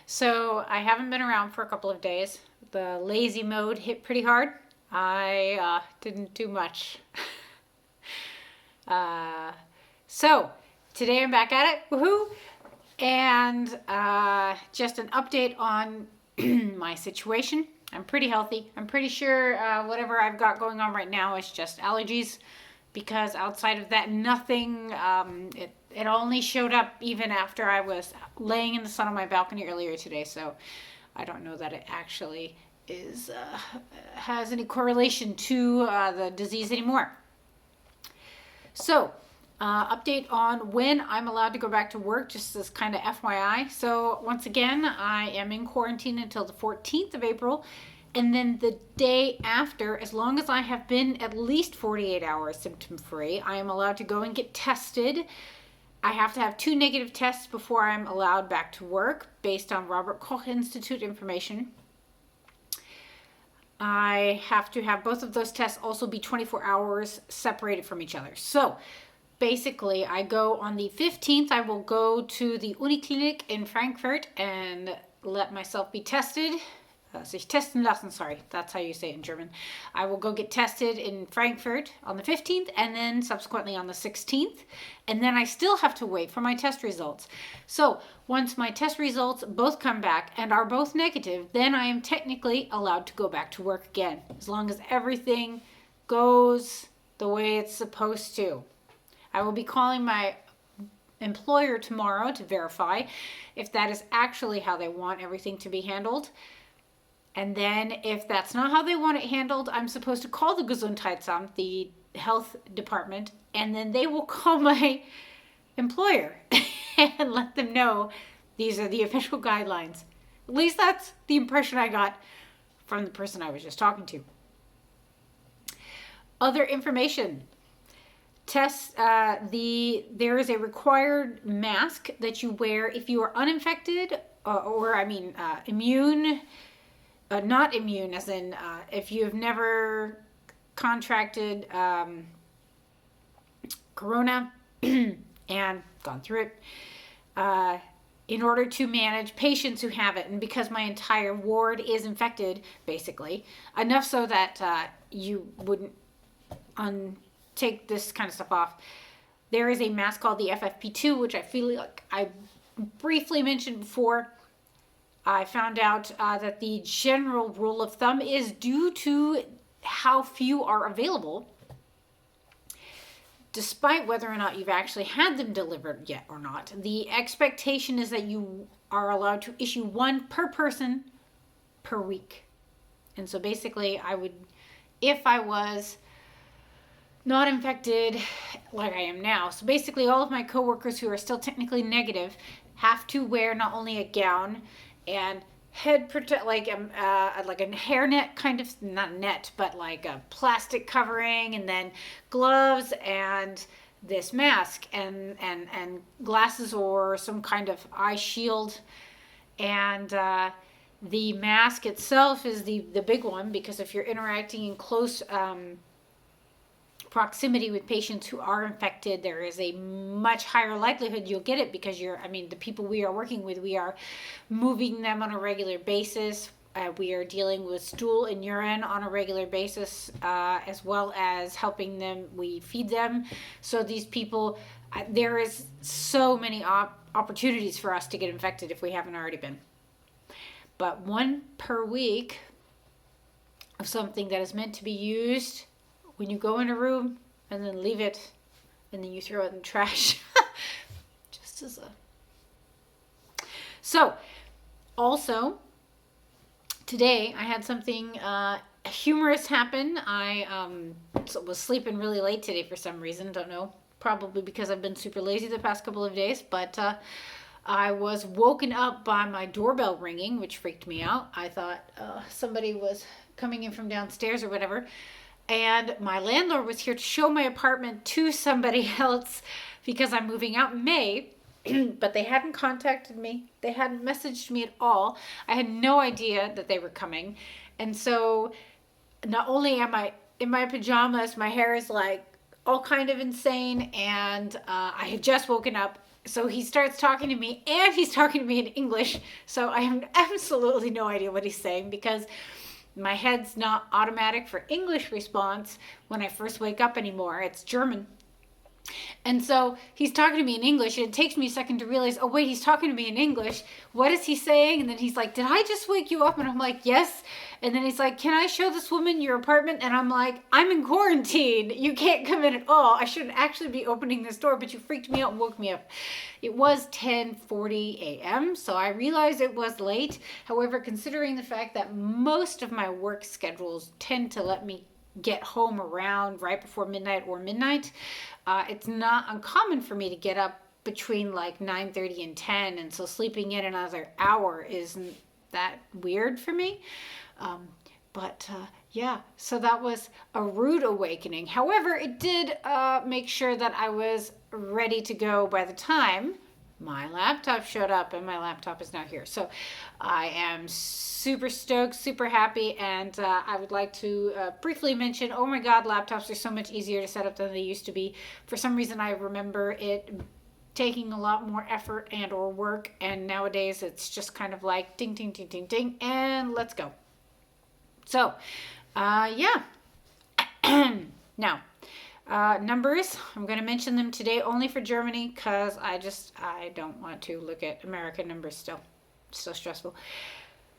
So I haven't been around for a couple of days. The lazy mode hit pretty hard. I didn't do much. Uh, so today I'm back at it. Woohoo! And just an update on my situation. I'm pretty healthy. I'm pretty sure whatever I've got going on right now is just allergies, because outside of that, nothing. It only showed up even after I was laying in the sun on my balcony earlier today. So I don't know that it actually is has any correlation to the disease anymore. So, update on when I'm allowed to go back to work, just as kind of FYI. So, once again, I am in quarantine until the 14th of April. And then the day after, as long as I have been at least 48 hours symptom free, I am allowed to go and get tested. I have to have 2 negative tests before I'm allowed back to work, based on Robert Koch Institute information. I have to have both of those tests also be 24 hours separated from each other. So basically, I go on the 15th, I will go to the Uniklinik in Frankfurt and let myself be tested. Sich testen lassen, sorry, that's how you say it in German. I will go get tested in Frankfurt on the 15th and then subsequently on the 16th. And then I still have to wait for my test results. So once my test results both come back and are both negative, then I am technically allowed to go back to work again, as long as everything goes the way it's supposed to. I will be calling my employer tomorrow to verify if that is actually how they want everything to be handled. And then if that's not how they want it handled, I'm supposed to call the Gesundheitsamt, the health department, and then they will call my employer and let them know these are the official guidelines. At least that's the impression I got from the person I was just talking to. Other information. Tests, there is a required mask that you wear if you are uninfected immune. Not immune, as in if you've never contracted corona and gone through it, in order to manage patients who have it. And because my entire ward is infected, basically, enough so that you wouldn't take this kind of stuff off, there is a mask called the FFP2, which I feel like I briefly mentioned before. I found out that the general rule of thumb is, due to how few are available, despite whether or not you've actually had them delivered yet or not, the expectation is that you are allowed to issue one per person per week. And so basically, if I was not infected like I am now, so basically all of my coworkers who are still technically negative have to wear not only a gown and head protect, like a hairnet kind of, not net, but like a plastic covering, and then gloves and this mask and glasses or some kind of eye shield. And the mask itself is the big one, because if you're interacting in close proximity with patients who are infected, there is a much higher likelihood you'll get it, because the people we are working with, we are moving them on a regular basis. We are dealing with stool and urine on a regular basis, as well as helping them. We feed them. So these people, there is so many opportunities for us to get infected if we haven't already been. But one per week of something that is meant to be used when you go in a room and then leave it, and then you throw it in the trash. Just as So, also, today I had something humorous happen. I was sleeping really late today for some reason. Don't know. Probably because I've been super lazy the past couple of days. But I was woken up by my doorbell ringing, which freaked me out. I thought somebody was coming in from downstairs or whatever. And my landlord was here to show my apartment to somebody else, because I'm moving out in May. But they hadn't contacted me. They hadn't messaged me at all. I had no idea that they were coming. And so not only am I in my pajamas, my hair is like all kind of insane, and I had just woken up. So he starts talking to me, and he's talking to me in English. So I have absolutely no idea what he's saying, because my head's not automatic for English response when I first wake up anymore. It's German. And so he's talking to me in English, and it takes me a second to realize, oh, wait, he's talking to me in English. What is he saying? And then he's like, did I just wake you up? And I'm like, yes. And then he's like, can I show this woman your apartment? And I'm like, I'm in quarantine. You can't come in at all. I shouldn't actually be opening this door, but you freaked me out and woke me up. It was 10:40 a.m., so I realized it was late. However, considering the fact that most of my work schedules tend to let me get home around right before midnight or midnight, it's not uncommon for me to get up between like 9:30 and 10, and so sleeping in another hour isn't that weird for me. Yeah, so that was a rude awakening. However, it did make sure that I was ready to go by the time my laptop showed up, and my laptop is now here. So I am super stoked, super happy, and I would like to briefly mention, oh my God, laptops are so much easier to set up than they used to be. For some reason, I remember it taking a lot more effort and or work, and nowadays it's just kind of like ding, ding, ding, ding, ding, and let's go. So, yeah. Now, numbers, I'm going to mention them today only for Germany, because I don't want to look at American numbers still. It's so stressful.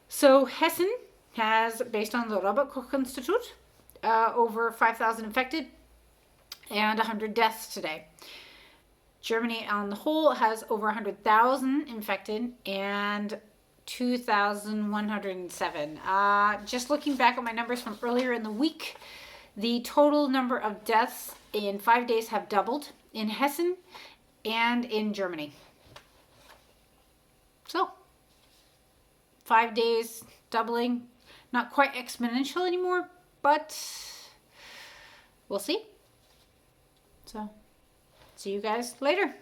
So Hessen has, based on the Robert Koch Institute, over 5,000 infected and 100 deaths today. Germany on the whole has over 100,000 infected and 2,107. Just looking back at my numbers from earlier in the week, the total number of deaths in 5 days have doubled in Hessen and in Germany. So, 5 days doubling, not quite exponential anymore, but we'll see. So, see you guys later.